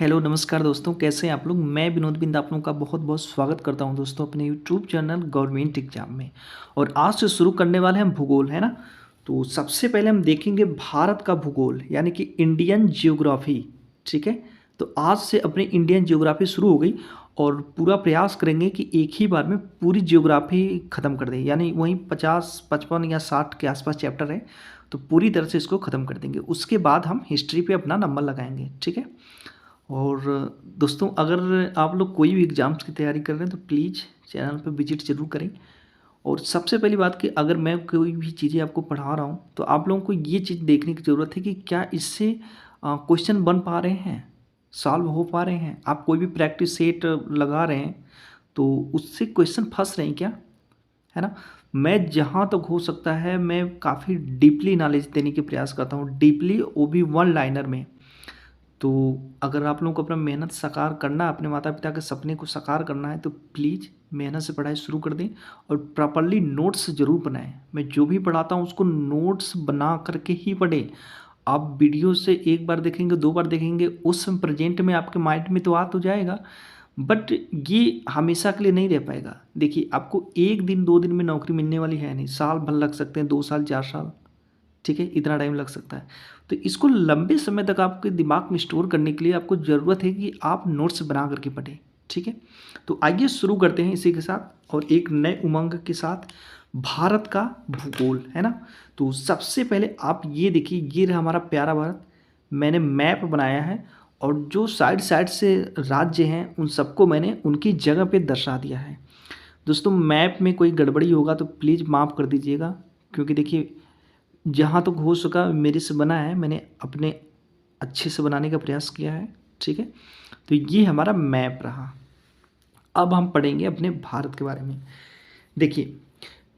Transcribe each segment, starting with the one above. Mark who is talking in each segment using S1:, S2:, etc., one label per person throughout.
S1: Hello नमस्कार दोस्तों, कैसे हैं आप लोग। मैं विनोद बिंद आप लोगों का बहुत बहुत स्वागत करता हूं दोस्तों अपने यूट्यूब चैनल गवर्नमेंट एग्जाम में। और आज से शुरू करने वाले हैं हम भूगोल, है ना। तो सबसे पहले हम देखेंगे भारत का भूगोल यानी कि इंडियन जियोग्राफी। ठीक है, तो आज से अपनी इंडियन जियोग्राफी शुरू हो गई और पूरा प्रयास करेंगे कि एक ही बार में पूरी जियोग्राफी ख़त्म कर दें। यानी वहीं 50, 55 या 60 के आसपास चैप्टर है, तो पूरी तरह से इसको ख़त्म कर देंगे। उसके बाद हम हिस्ट्री पे अपना नंबर लगाएंगे। ठीक है। और दोस्तों, अगर आप लोग कोई भी एग्ज़ाम्स की तैयारी कर रहे हैं तो प्लीज़ चैनल पर विजिट ज़रूर करें। और सबसे पहली बात कि अगर मैं कोई भी चीज़ें आपको पढ़ा रहा हूँ तो आप लोगों को ये चीज़ देखने की ज़रूरत है कि क्या इससे क्वेश्चन बन पा रहे हैं, सॉल्व हो पा रहे हैं। आप कोई भी प्रैक्टिस सेट लगा रहे हैं तो उससे क्वेश्चन फंस रहे हैं क्या, है ना। मैं जहाँ तक हो सकता है मैं काफ़ी डीपली नॉलेज देने के प्रयास करता हूँ, डीपली, वो भी वन लाइनर में। तो अगर आप लोगों को अपना मेहनत साकार करना है, अपने माता पिता के सपने को साकार करना है, तो प्लीज़ मेहनत से पढ़ाई शुरू कर दें और प्रॉपरली नोट्स ज़रूर बनाएं। मैं जो भी पढ़ाता हूँ उसको नोट्स बना करके ही पढ़ें। आप वीडियो से एक बार देखेंगे, दो बार देखेंगे, उस प्रेजेंट में आपके माइंड में तो आ तो जाएगा, बट ये हमेशा के लिए नहीं रह पाएगा। देखिए, आपको एक दिन दो दिन में नौकरी मिलने वाली है नहीं, साल भर लग सकते हैं, 2 साल 4 साल। ठीक है, इतना टाइम लग सकता है। तो इसको लंबे समय तक आपके दिमाग में स्टोर करने के लिए आपको ज़रूरत है कि आप नोट्स बना करके पढ़ें। ठीक है, तो आइए शुरू करते हैं इसी के साथ और एक नए उमंग के साथ भारत का भूगोल, है ना। तो सबसे पहले आप ये देखिए, ये रहा हमारा प्यारा भारत। मैंने मैप बनाया है और जो साइड साइड से राज्य हैं उन सबको मैंने उनकी जगह पे दर्शा दिया है। दोस्तों, मैप में कोई गड़बड़ी होगा तो प्लीज़ माफ़ कर दीजिएगा, क्योंकि देखिए जहाँ तक हो सका मेरे से बना है, मैंने अपने अच्छे से बनाने का प्रयास किया है। ठीक है, तो ये हमारा मैप रहा। अब हम पढ़ेंगे अपने भारत के बारे में। देखिए,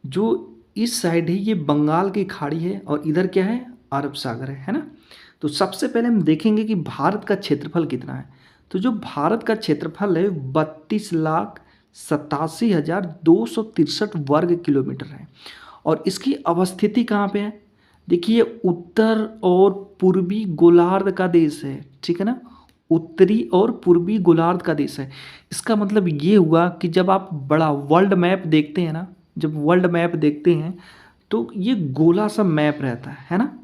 S1: जो इस साइड है ये बंगाल की खाड़ी है और इधर क्या है, अरब सागर है ना। तो सबसे पहले हम देखेंगे कि भारत का क्षेत्रफल कितना है। तो जो भारत का क्षेत्रफल है 32,87,263 वर्ग किलोमीटर है। और इसकी अवस्थिति कहाँ पे है। देखिए, उत्तर और पूर्वी गोलार्ध का देश है। ठीक है ना, उत्तरी और पूर्वी गोलार्ध का देश है। इसका मतलब ये हुआ कि जब आप बड़ा वर्ल्ड मैप देखते हैं ना, जब वर्ल्ड मैप देखते हैं तो ये गोला सा मैप रहता है ना।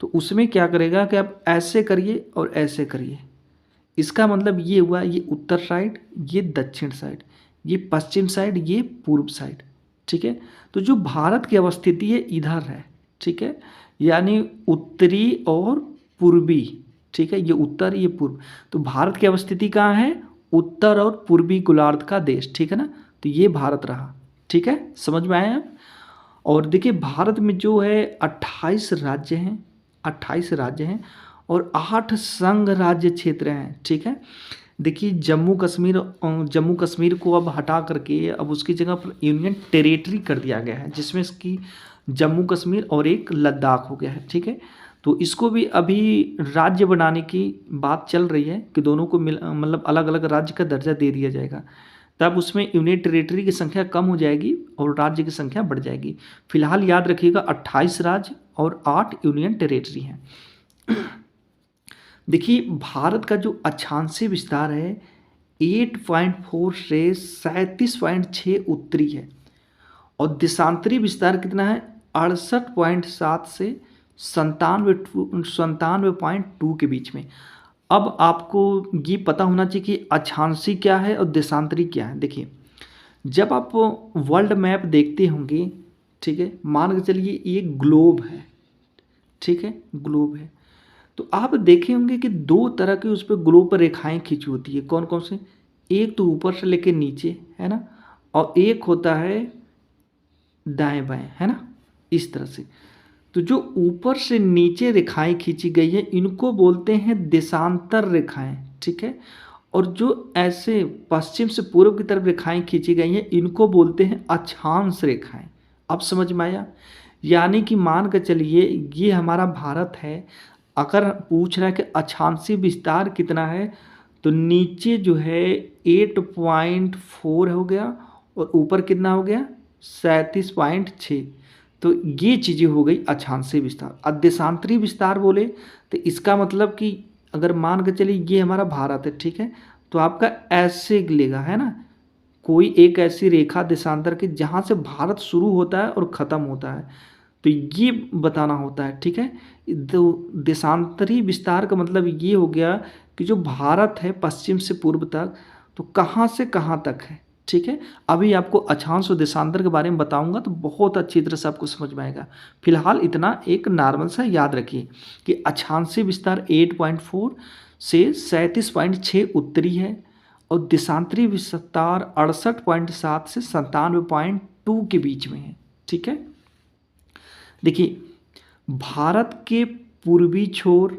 S1: तो उसमें क्या करेगा कि आप ऐसे करिए और ऐसे करिए। इसका मतलब ये हुआ, ये उत्तर साइड, ये दक्षिण साइड, ये पश्चिम साइड, ये पूर्व साइड। ठीक है, तो जो भारत की अवस्थिति है इधर है। ठीक है, यानी उत्तरी और पूर्वी। ठीक है, ये उत्तर, ये पूर्व। तो भारत की अवस्थिति कहाँ है, उत्तर और पूर्वी गोलार्ध का देश। ठीक है ना, तो ये भारत रहा। ठीक है, समझ में आया आप। और देखिए, भारत में जो है 28 राज्य हैं, 28 राज्य हैं और 8 संघ राज्य क्षेत्र हैं। ठीक है, देखिए जम्मू कश्मीर को अब हटा करके अब उसकी जगह पर यूनियन टेरिटरी कर दिया गया है, जिसमें इसकी जम्मू कश्मीर और एक लद्दाख हो गया है। ठीक है, तो इसको भी अभी राज्य बनाने की बात चल रही है कि दोनों को मतलब अलग अलग राज्य का दर्जा दे दिया जाएगा। तब उसमें यूनियन टेरिटरी की संख्या कम हो जाएगी और राज्य की संख्या बढ़ जाएगी। फिलहाल याद रखिएगा 28 राज्य और 8 यूनियन टेरिटरी हैं। देखिए, भारत का जो अक्षांशीय विस्तार है 8.4 से 37.6 उत्तरी है और देशांतरी विस्तार कितना है 68.7 से 97.2 के बीच में। अब आपको ये पता होना चाहिए कि अक्षांशीय क्या है और देशांतरी क्या है। देखिए, जब आप वर्ल्ड मैप देखते होंगे, ठीक है, मान के चलिए ये ग्लोब है। ठीक है, ग्लोब है, तो आप देखे होंगे कि दो तरह की उस पर ग्लोब पर रेखाएं खींची होती है। कौन कौन से, एक तो ऊपर से लेके नीचे, है ना, और एक होता है दाएं बाएं, है ना, इस तरह से। तो जो ऊपर से नीचे रेखाएं खींची गई है इनको बोलते हैं देशांतर रेखाएं। ठीक है, और जो ऐसे पश्चिम से पूर्व की तरफ रेखाएं खींची गई हैं इनको बोलते हैं अक्षांश रेखाएं। अब समझ में आया। यानी कि मान कर चलिए ये हमारा भारत है, अगर पूछ रहा है कि अक्षांशीय विस्तार कितना है तो नीचे जो है 8.4 हो गया और ऊपर कितना हो गया 37.6। तो ये चीज़ें हो गई अक्षांशीय विस्तार। अब देशांतरी विस्तार बोले तो इसका मतलब कि अगर मान के चलिए ये हमारा भारत है, ठीक है, तो आपका ऐसे लेगा, है ना, कोई एक ऐसी रेखा देशांतर की जहाँ से भारत शुरू होता है और ख़त्म होता है, तो ये बताना होता है, ठीक है। तो देशांतरी विस्तार का मतलब ये हो गया कि जो भारत है पश्चिम से पूर्व तक, तो कहाँ से कहाँ तक है, ठीक है। अभी आपको अक्षांश और देशांतर के बारे में बताऊंगा तो बहुत अच्छी तरह से आपको समझ में आएगा। फिलहाल इतना एक नॉर्मल सा याद रखिए कि अक्षांशीय विस्तार 8.4 से 37.6 उत्तरी है और देशांतरी विस्तार 68.7 से 97.2 के बीच में है, ठीक है। देखिए, भारत के पूर्वी छोर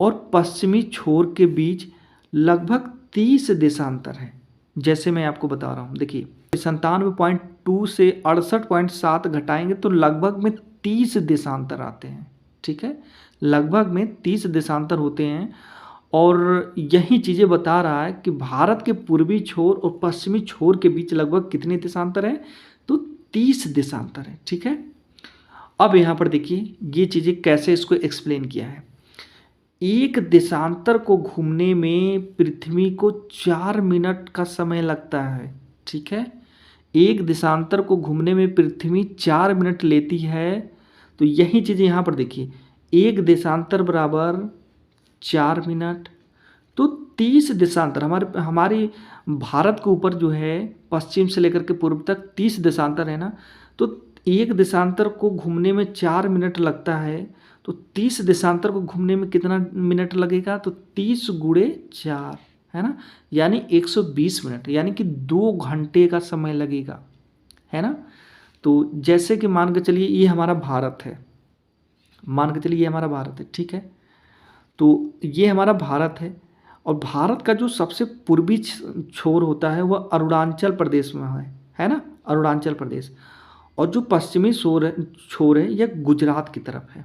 S1: और पश्चिमी छोर के बीच लगभग 30 देशांतर है, जैसे मैं आपको बता रहा हूँ। देखिए, 97.2 से 68.7 घटाएंगे तो लगभग में 30 देशांतर आते हैं, ठीक है, लगभग में 30 देशांतर होते हैं। और यही चीज़ें बता रहा है कि भारत के पूर्वी छोर और पश्चिमी छोर के बीच लगभग कितने देशांतर हैं, तो 30 देशांतर है, ठीक है। अब यहाँ पर देखिए ये चीज़ें कैसे इसको एक्सप्लेन किया है। एक देशांतर को घूमने में पृथ्वी को 4 मिनट का समय लगता है, ठीक है। एक देशांतर को घूमने में पृथ्वी 4 मिनट लेती है, तो यही चीज़ें यहाँ पर देखिए, एक देशांतर बराबर 4 मिनट, तो 30 देशांतर हमारी भारत के ऊपर जो है पश्चिम से लेकर के पूर्व तक 30 देशांतर है ना, तो एक देशांतर को घूमने में 4 मिनट लगता है, तो 30 देशांतर को घूमने में कितना मिनट लगेगा, तो 30 गुणे 4, है ना, यानी 120 मिनट, यानी कि 2 घंटे का समय लगेगा, है ना। तो जैसे कि मान के चलिए ये हमारा भारत है, मान के चलिए ये हमारा भारत है, ठीक है, तो ये हमारा भारत है और भारत का जो सबसे पूर्वी छोर होता है वह अरुणाचल प्रदेश में है ना, अरुणाचल प्रदेश। और जो पश्चिमी छोर है यह गुजरात की तरफ है।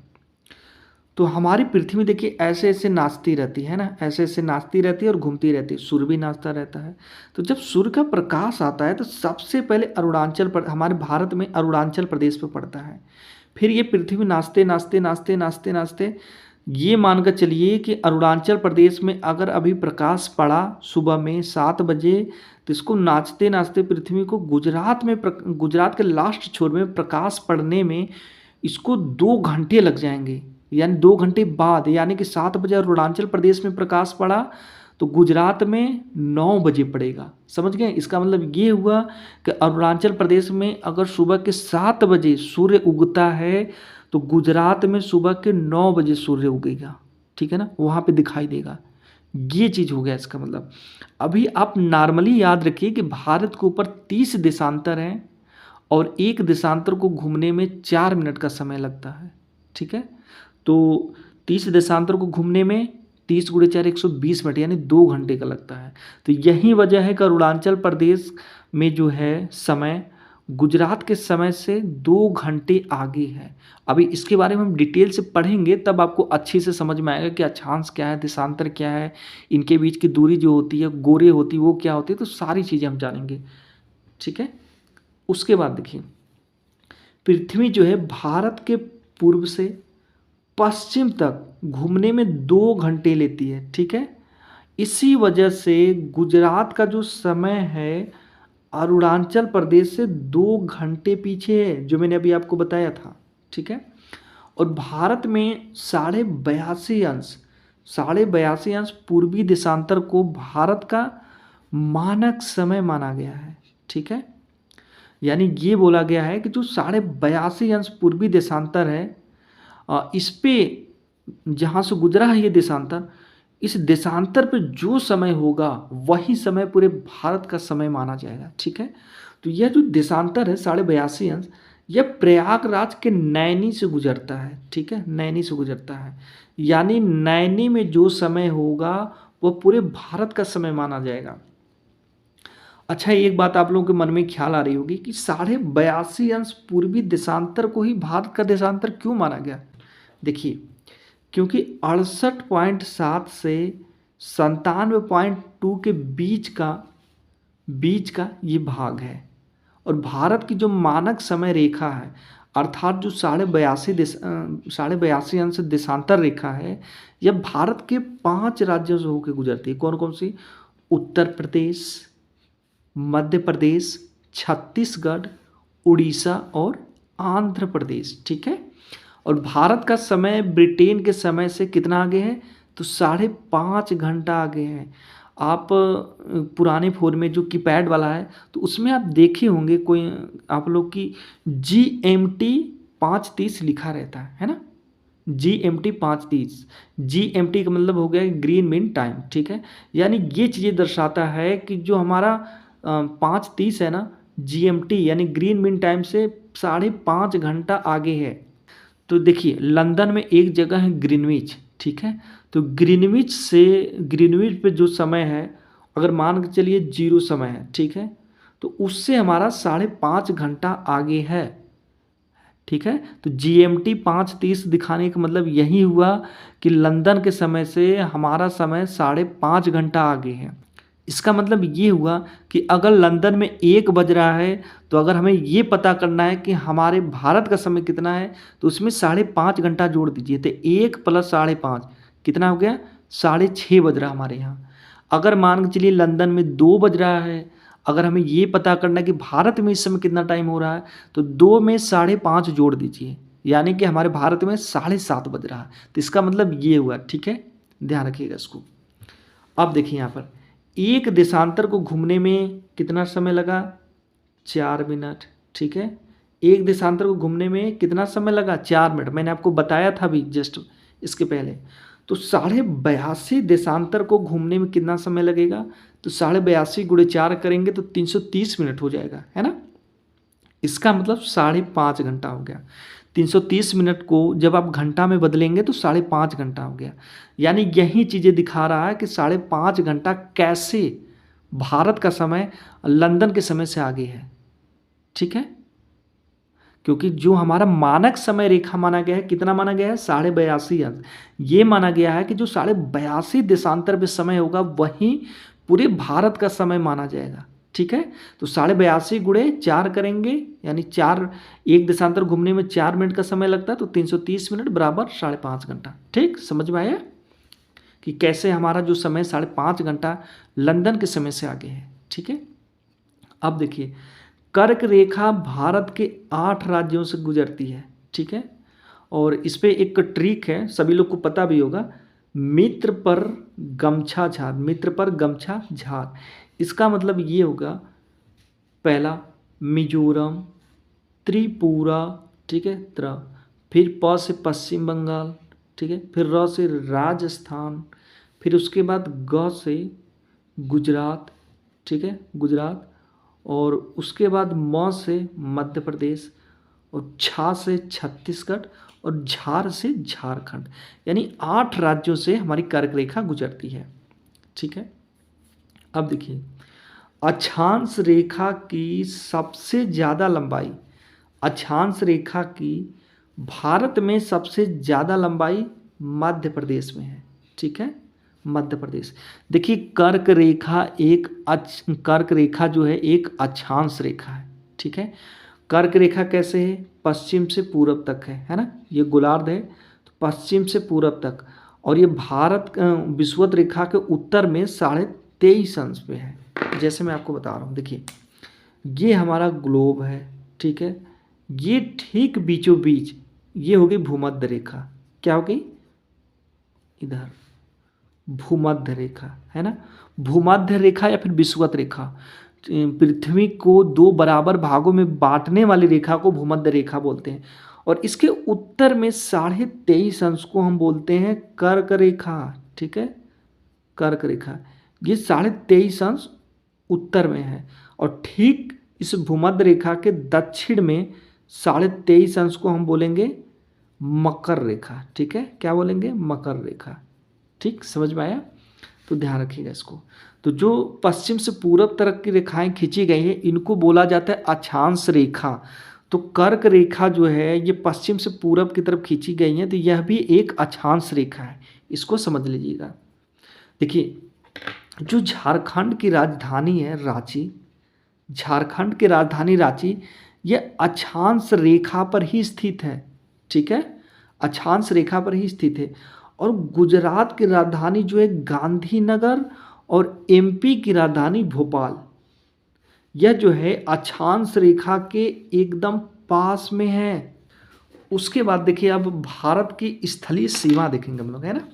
S1: तो हमारी पृथ्वी देखिए ऐसे ऐसे नाचती रहती है ना, ऐसे ऐसे नाचती रहती है और घूमती रहती है, सूर्य भी नाचता रहता है। तो जब सूर्य का प्रकाश आता है तो सबसे पहले हमारे भारत में अरुणाचल प्रदेश पर पड़ता है। फिर ये पृथ्वी नाचते नाचते नाचते नाचते नाचते ये मानकर चलिए कि अरुणाचल प्रदेश में अगर अभी प्रकाश पड़ा सुबह में 7 बजे, तो इसको नाचते नाचते पृथ्वी को गुजरात के लास्ट छोर में प्रकाश पड़ने में इसको 2 घंटे लग जाएंगे, यानी 2 घंटे बाद, यानी कि 7 बजे अरुणाचल प्रदेश में प्रकाश पड़ा तो गुजरात में 9 बजे पड़ेगा। समझ गए, इसका मतलब ये हुआ कि अरुणाचल प्रदेश में अगर सुबह के 7 बजे सूर्य उगता है तो गुजरात में सुबह के 9 बजे सूर्य उगेगा, ठीक है ना, वहाँ पे दिखाई देगा। ये चीज़ हो गया इसका मतलब। अभी आप नॉर्मली याद रखिए कि भारत के ऊपर 30 देशांतर हैं और एक देशांतर को घूमने में 4 मिनट का समय लगता है, ठीक है। तो 30 देशांतर को घूमने में 30 गुणे 4 120 मिनट, यानी 2 घंटे का लगता है। तो यही वजह है कि अरुणाचल प्रदेश में जो है समय गुजरात के समय से 2 घंटे आगे है। अभी इसके बारे में हम डिटेल से पढ़ेंगे तब आपको अच्छे से समझ में आएगा कि अक्षांश क्या है, देशांतर क्या है, इनके बीच की दूरी जो होती है, गोरे होती है, वो क्या होती है, तो सारी चीज़ें हम जानेंगे, ठीक है। उसके बाद देखिए, पृथ्वी जो है भारत के पूर्व से पश्चिम तक घूमने में 2 घंटे लेती है, ठीक है। इसी वजह से गुजरात का जो समय है अरुणाचल प्रदेश से 2 घंटे पीछे है, जो मैंने अभी आपको बताया था, ठीक है। और भारत में 82.5 अंश पूर्वी देशांतर को भारत का मानक समय माना गया है, ठीक है। यानी ये बोला गया है कि जो 82.5 अंश पूर्वी देशांतर है, इस पे जहाँ से गुजरा है ये देशांतर, इस देशांतर पे जो समय होगा वही समय पूरे भारत का समय माना जाएगा, ठीक है। तो यह जो देशांतर है 82.5 अंश, यह प्रयागराज के नैनी से गुजरता है, ठीक है, नैनी से गुजरता है। यानी नैनी में जो समय होगा वह पूरे भारत का समय माना जाएगा। अच्छा, एक बात आप लोगों के मन में ख्याल आ रही होगी कि 82.5 अंश पूर्वी देशांतर को ही भारत का देशांतर क्यों माना गया। देखिए, क्योंकि 68.7 से 97.2 के बीच का ये भाग है और भारत की जो मानक समय रेखा है अर्थात जो 82.82 देशांतर रेखा है, यह भारत के 5 राज्यों से होकर गुजरती है। कौन कौन सी? उत्तर प्रदेश, मध्य प्रदेश, छत्तीसगढ़, उड़ीसा और आंध्र प्रदेश। ठीक है। और भारत का समय ब्रिटेन के समय से कितना आगे है? तो 5.5 घंटा आगे है। आप पुराने फ़ोन में जो कीपैड वाला है तो उसमें आप देखे होंगे कोई आप लोग की GMT 5:30 लिखा रहता है ना। GMT 5:30, GMT का मतलब हो गया ग्रीन मीन टाइम। ठीक है। यानी ये चीज़ें दर्शाता है कि जो हमारा 5:30 है ना, GMT यानी ग्रीन मीन टाइम से 5.5 घंटा आगे है। तो देखिए लंदन में एक जगह है ग्रीनविच। ठीक है। तो ग्रीनविच पे जो समय है, अगर मान के चलिए 0 समय है, ठीक है, तो उससे हमारा 5.5 घंटा आगे है। ठीक है। तो GMT 5:30 दिखाने का मतलब यही हुआ कि लंदन के समय से हमारा समय 5.5 घंटा आगे है। इसका मतलब ये हुआ कि अगर लंदन में 1 बज रहा है, तो अगर हमें ये पता करना है कि हमारे भारत का समय कितना है, तो उसमें 5.5 घंटा जोड़ दीजिए। तो 1 + 5.5 कितना हो गया? 6:30 बज रहा हमारे यहाँ। अगर मान के चलिए लंदन में 2 बज रहा है, अगर हमें ये पता करना है कि भारत में इस समय कितना टाइम हो रहा है, तो 2 में 5.5 जोड़ दीजिए, यानी कि हमारे भारत में 7:30 बज रहा है। तो इसका मतलब ये हुआ। ठीक है। ध्यान रखिएगा इसको। अब देखिए यहाँ पर एक देशांतर को घूमने में कितना समय लगा? 4 मिनट। ठीक है। एक देशांतर को घूमने में कितना समय लगा? 4 मिनट। मैंने आपको बताया था अभी जस्ट इसके पहले। तो 82.5 देशांतर को घूमने में कितना समय लगेगा? तो 82.5 × 4 करेंगे तो 330 मिनट हो जाएगा, है ना। इसका मतलब 5.5 घंटा हो गया। 330 मिनट को जब आप घंटा में बदलेंगे तो 5.5 घंटा हो गया। यानी यही चीज़ें दिखा रहा है कि 5.5 घंटा कैसे भारत का समय लंदन के समय से आगे है। ठीक है। क्योंकि जो हमारा मानक समय रेखा माना गया है, कितना माना गया है? 82.5 अंक। ये माना गया है कि जो 82.5 देशांतर पे समय होगा वही पूरे भारत का समय माना जाएगा। ठीक है। तो 82.5 × 4 करेंगे, यानी 4 एक देशांतर घूमने में 4 मिनट का समय लगता है, तो 330 मिनट बराबर 5.5 घंटा। ठीक, समझ में आया कि कैसे हमारा जो समय 5.5 घंटा लंदन के समय से आगे है। ठीक है। अब देखिए कर्क रेखा भारत के 8 राज्यों से गुजरती है। ठीक है। और इस पे एक ट्रिक है, सभी लोग को पता भी होगा, मित्र पर गमछा झाड़। मित्र पर गमछा झाड़, इसका मतलब ये होगा, पहला मिजोरम, त्रिपुरा, ठीक है, फिर प से पश्चिम बंगाल, ठीक है, फिर र से राजस्थान, फिर उसके बाद ग से गुजरात, ठीक है, गुजरात, और उसके बाद म से मध्य प्रदेश, और छा से छत्तीसगढ़, और झार से झारखंड। यानी 8 राज्यों से हमारी कर्क रेखा गुजरती है। ठीक है। अब देखिए अक्षांश रेखा की सबसे ज़्यादा लंबाई, अक्षांश रेखा की भारत में सबसे ज़्यादा लंबाई मध्य प्रदेश में है। ठीक है, मध्य प्रदेश। देखिए कर्क रेखा जो है एक अक्षांश रेखा है। ठीक है। कर्क रेखा कैसे है? पश्चिम से पूरब तक है ना। ये गोलार्ध है तो पश्चिम से पूरब तक, और ये भारत विषुवत रेखा के उत्तर में 23.5 अंश पे है। जैसे मैं आपको बता रहा हूँ, देखिए ये हमारा ग्लोब है। ठीक है। ये ठीक बीचों बीच ये हो गई भूमध्य रेखा। क्या हो गई? इधर भूमध्य रेखा, है ना। भूमध्य रेखा या फिर विषुवत रेखा, पृथ्वी को 2 बराबर भागों में बांटने वाली रेखा को भूमध्य रेखा बोलते हैं। और इसके उत्तर में 23.5 अंश को हम बोलते हैं कर्क रेखा। ठीक है, कर्क रेखा, ये 23.5 अंश उत्तर में है, और ठीक इस भूमध्य रेखा के दक्षिण में 23.5 अंश को हम बोलेंगे मकर रेखा। ठीक है, क्या बोलेंगे? मकर रेखा। ठीक, समझ में आया? तो ध्यान रखिएगा इसको। तो जो पश्चिम से पूरब तरफ की रेखाएं खींची गई हैं इनको बोला जाता है अक्षांश रेखा। तो कर्क रेखा जो है ये पश्चिम से पूरब की तरफ खींची गई है, तो यह भी एक अक्षांश रेखा है, इसको समझ लीजिएगा। देखिए जो झारखंड की राजधानी है रांची, झारखंड की राजधानी रांची, यह अक्षांश रेखा पर ही स्थित है, ठीक है, अक्षांश रेखा पर ही स्थित है। और गुजरात की राजधानी जो है गांधीनगर और एमपी की राजधानी भोपाल, यह जो है अक्षांश रेखा के एकदम पास में है। उसके बाद देखिए अब भारत की स्थलीय सीमा देखेंगे हम लोग, है ना।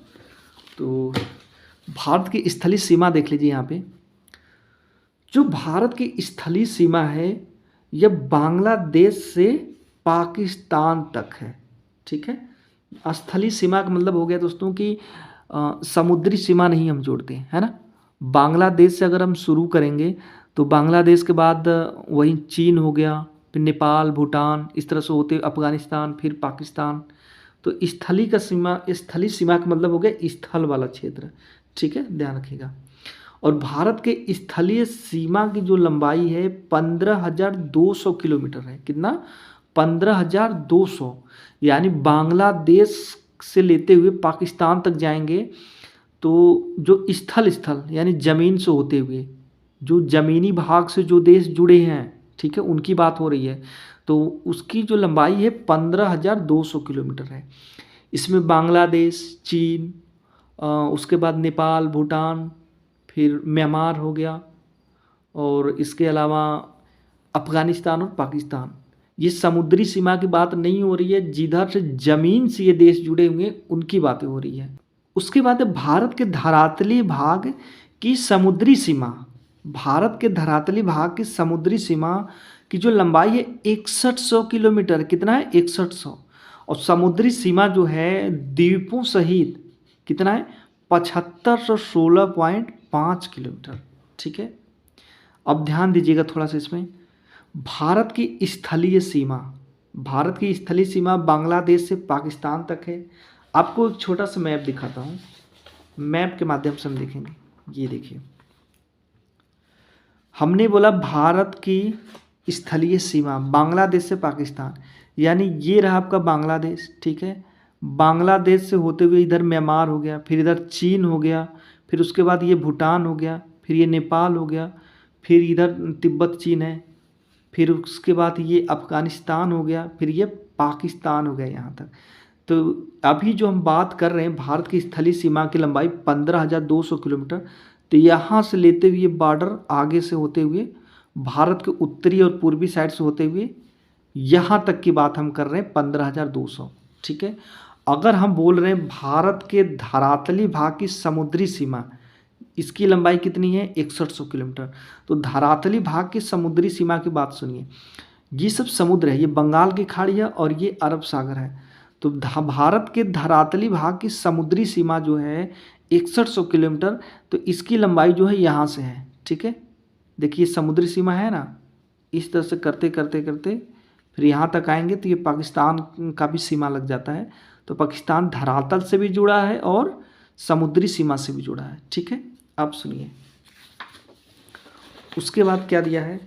S1: तो भारत की स्थलीय सीमा देख लीजिए यहाँ पे। जो भारत की स्थलीय सीमा है यह बांग्लादेश से पाकिस्तान तक है, ठीक है। स्थलीय सीमा का मतलब हो गया दोस्तों कि समुद्री सीमा नहीं हम जोड़ते, है ना। बांग्लादेश से अगर हम शुरू करेंगे तो बांग्लादेश के बाद वहीं चीन हो गया, फिर नेपाल, भूटान, इस तरह से होते अफगानिस्तान, फिर पाकिस्तान। तो स्थलीय सीमा का मतलब हो गया स्थल वाला क्षेत्र, ठीक है, ध्यान रखिएगा। और भारत के स्थलीय सीमा की जो लंबाई है 15,200 किलोमीटर है। कितना? 15,200। यानी बांग्लादेश से लेते हुए पाकिस्तान तक जाएंगे तो जो स्थल यानी ज़मीन से होते हुए जो ज़मीनी भाग से जो देश जुड़े हैं, ठीक है, उनकी बात हो रही है, तो उसकी जो लंबाई है 15,200 किलोमीटर है। इसमें बांग्लादेश, चीन, उसके बाद नेपाल, भूटान, फिर म्यांमार हो गया, और इसके अलावा अफ़गानिस्तान और पाकिस्तान। ये समुद्री सीमा की बात नहीं हो रही है, जिधर से ज़मीन से ये देश जुड़े हुए हैं उनकी बातें हो रही है। उसके बाद भारत के धरातली भाग की समुद्री सीमा, भारत के धरातली भाग की समुद्री सीमा की जो लंबाई है 6100 किलोमीटर। कितना है? 6100। और समुद्री सीमा जो है द्वीपों सहित कितना है? 7516.5 किलोमीटर, ठीक है। अब ध्यान दीजिएगा थोड़ा सा इसमें। भारत की स्थलीय सीमा, भारत की स्थलीय सीमा बांग्लादेश से पाकिस्तान तक है। आपको एक छोटा सा मैप दिखाता हूँ, मैप के माध्यम से हम देखेंगे। ये देखिए, हमने बोला भारत की स्थलीय सीमा बांग्लादेश से पाकिस्तान, यानी ये रहा आपका बांग्लादेश, ठीक है। बांग्लादेश से होते हुए इधर म्यांमार हो गया, फिर इधर चीन हो गया, फिर उसके बाद ये भूटान हो गया, फिर ये नेपाल हो गया, फिर इधर तिब्बत चीन है, फिर उसके बाद ये अफ़गानिस्तान हो गया, फिर ये पाकिस्तान हो गया यहाँ तक। तो अभी जो हम बात कर रहे हैं भारत की स्थलीय सीमा की लंबाई 15,200 किलोमीटर। तो यहाँ से लेते हुए बॉर्डर आगे से होते हुए भारत के उत्तरी और पूर्वी साइड से होते हुए यहाँ तक की बात हम कर रहे हैं 15,200, ठीक है। अगर हम बोल रहे हैं भारत के धरातली भाग की समुद्री सीमा, इसकी लंबाई कितनी है? 6100 किलोमीटर। तो धरातली भाग की समुद्री सीमा की बात सुनिए। ये सब समुद्र है, ये बंगाल की खाड़ी है और ये अरब सागर है। तो भारत के धरातली भाग की समुद्री सीमा जो है 6100 किलोमीटर, तो इसकी लंबाई जो है यहाँ से है, ठीक है। देखिए समुद्री सीमा है ना, इस तरह से करते करते करते फिर यहाँ तक आएंगे तो ये पाकिस्तान का भी सीमा लग जाता है। तो पाकिस्तान धरातल से भी जुड़ा है और समुद्री सीमा से भी जुड़ा है, ठीक है। अब सुनिए, उसके बाद क्या दिया है?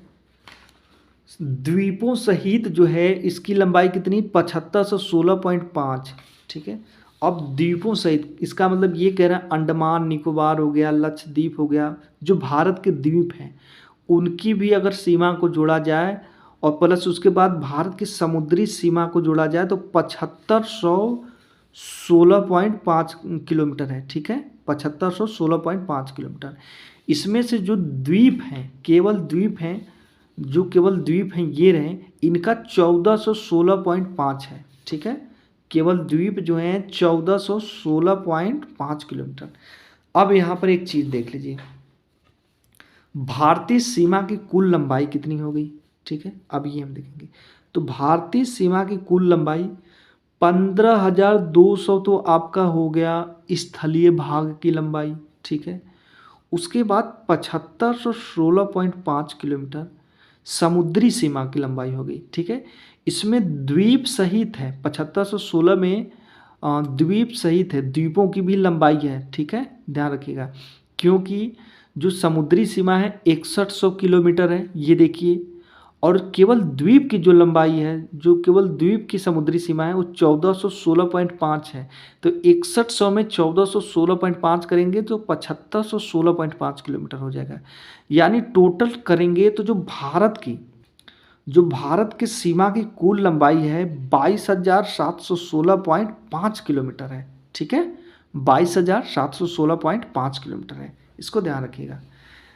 S1: द्वीपों सहित जो है इसकी लंबाई कितनी? 7516.5, ठीक है। अब द्वीपों सहित इसका मतलब ये कह रहा है अंडमान निकोबार हो गया, लक्षद्वीप हो गया, जो भारत के द्वीप हैं उनकी भी अगर सीमा को जोड़ा जाए और प्लस उसके बाद भारत की समुद्री सीमा को जोड़ा जाए तो 7516.5 किलोमीटर है, ठीक है। 7516.5 किलोमीटर। इसमें से जो द्वीप हैं, केवल द्वीप हैं, जो केवल द्वीप हैं ये रहे, इनका 1416.5 है, ठीक है। केवल द्वीप जो हैं 1416.5 किलोमीटर। अब यहाँ पर एक चीज़ देख लीजिए, भारतीय सीमा की कुल लंबाई कितनी हो गई, ठीक है। अब ये हम देखेंगे। तो भारतीय सीमा की कुल लंबाई 15,200 तो आपका हो गया स्थलीय भाग की लंबाई, ठीक है। उसके बाद 7516.5 किलोमीटर समुद्री सीमा की लंबाई हो गई, ठीक है। इसमें द्वीप सहित है, 7516 में द्वीप सहित है, द्वीपों की भी लंबाई है, ठीक है, ध्यान रखिएगा। क्योंकि जो समुद्री सीमा है 6100 किलोमीटर है, ये देखिए, और केवल द्वीप की जो लंबाई है, जो केवल द्वीप की समुद्री सीमा है वो 1416.5 है। तो 6100 में 1416.5 करेंगे तो 7516.5 किलोमीटर हो जाएगा। यानी टोटल करेंगे तो जो भारत की जो भारत की सीमा की कुल लंबाई है 22,716.5 किलोमीटर है। ठीक है, 22,716.5 किलोमीटर है, इसको ध्यान रखिएगा।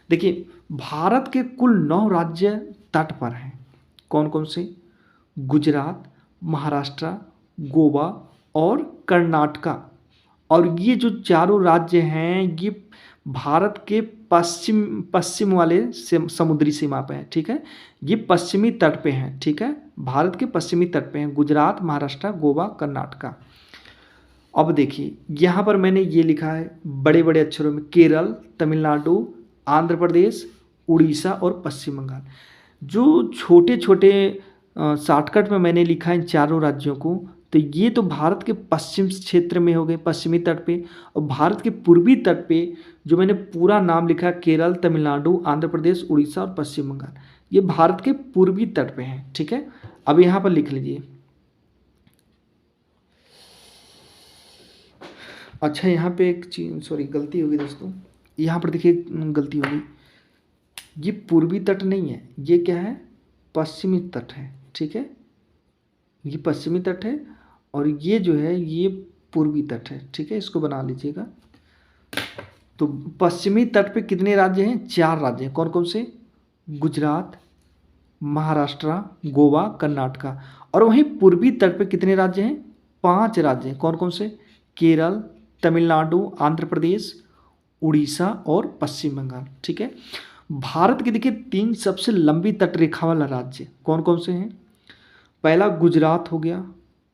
S1: देखिए, भारत के कुल 9 राज्य तट पर हैं। कौन कौन से? गुजरात, महाराष्ट्र, गोवा और कर्नाटका। और ये जो चारों राज्य हैं ये भारत के पश्चिम वाले समुद्री सीमा पे हैं। ठीक है, ये पश्चिमी तट पे हैं। ठीक है, भारत के पश्चिमी तट पे हैं गुजरात, महाराष्ट्र, गोवा, कर्नाटका। अब देखिए यहाँ पर मैंने ये लिखा है बड़े बड़े अक्षरों में, केरल, तमिलनाडु, आंध्र प्रदेश, उड़ीसा और पश्चिम बंगाल। जो छोटे छोटे शॉर्टकट में मैंने लिखा है इन चारों राज्यों को, तो ये तो भारत के पश्चिम क्षेत्र में हो गए, पश्चिमी तट पे। और भारत के पूर्वी तट पे जो मैंने पूरा नाम लिखा है, केरल, तमिलनाडु, आंध्र प्रदेश, उड़ीसा और पश्चिम बंगाल, ये भारत के पूर्वी तट पे हैं। ठीक है, अब यहाँ पर लिख लीजिए। अच्छा, यहाँ पे एक चीज, सॉरी गलती होगी दोस्तों, यहाँ पर देखिए गलती होगी, ये पूर्वी तट नहीं है, ये क्या है? पश्चिमी तट है। ठीक है, ये पश्चिमी तट है और ये जो है ये पूर्वी तट है। ठीक है, इसको बना लीजिएगा। तो पश्चिमी तट पे कितने राज्य हैं? 4 राज्य हैं। कौन कौन से? गुजरात, महाराष्ट्र, गोवा, कर्नाटका। और वहीं पूर्वी तट पे कितने राज्य हैं? 5 राज्य हैं। कौन कौन से? केरल, तमिलनाडु, आंध्र प्रदेश, उड़ीसा और पश्चिम बंगाल। ठीक है, भारत के देखिए 3 सबसे लंबी तट रेखा वाला राज्य कौन कौन से हैं? पहला गुजरात हो गया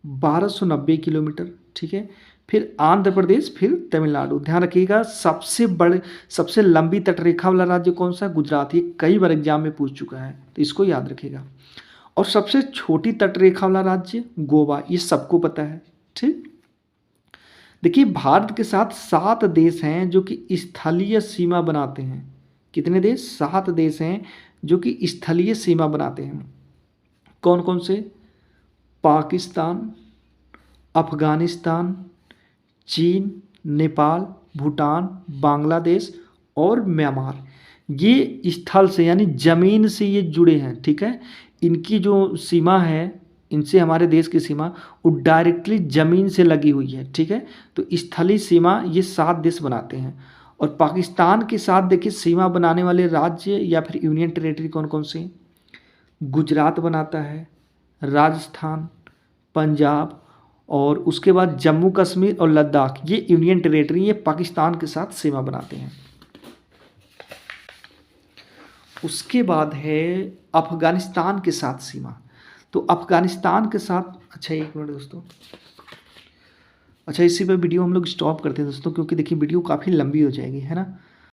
S1: 1290 किलोमीटर। ठीक है, फिर आंध्र प्रदेश, फिर तमिलनाडु। ध्यान रखिएगा, सबसे लंबी तटरेखा वाला राज्य कौन सा? गुजरात। ये कई बार एग्जाम में पूछ चुका है, तो इसको याद रखिएगा। और सबसे छोटी तटरेखा वाला राज्य गोवा, ये सबको पता है। ठीक, देखिए भारत के साथ 7 देश हैं जो कि स्थलीय सीमा बनाते हैं। कितने देश? 7 देश हैं जो कि स्थलीय सीमा बनाते हैं। कौन कौन से? पाकिस्तान, अफगानिस्तान, चीन, नेपाल, भूटान, बांग्लादेश और म्यांमार। ये स्थल से यानी ज़मीन से ये जुड़े हैं। ठीक है, इनकी जो सीमा है, इनसे हमारे देश की सीमा वो डायरेक्टली ज़मीन से लगी हुई है। ठीक है, तो स्थलीय सीमा ये 7 देश बनाते हैं। और पाकिस्तान के साथ देखिए सीमा बनाने वाले राज्य या फिर यूनियन टेरेटरी कौन कौन से? गुजरात बनाता है, राजस्थान, पंजाब और उसके बाद जम्मू कश्मीर और लद्दाख, ये यूनियन टेरेटरी, ये पाकिस्तान के साथ सीमा बनाते हैं। उसके बाद है अफगानिस्तान के साथ सीमा। तो अफगानिस्तान के साथ, अच्छा एक मिनट दोस्तों, अच्छा इसी पे वीडियो हम लोग स्टॉप करते हैं दोस्तों, क्योंकि देखिए वीडियो काफ़ी लंबी हो जाएगी, है ना।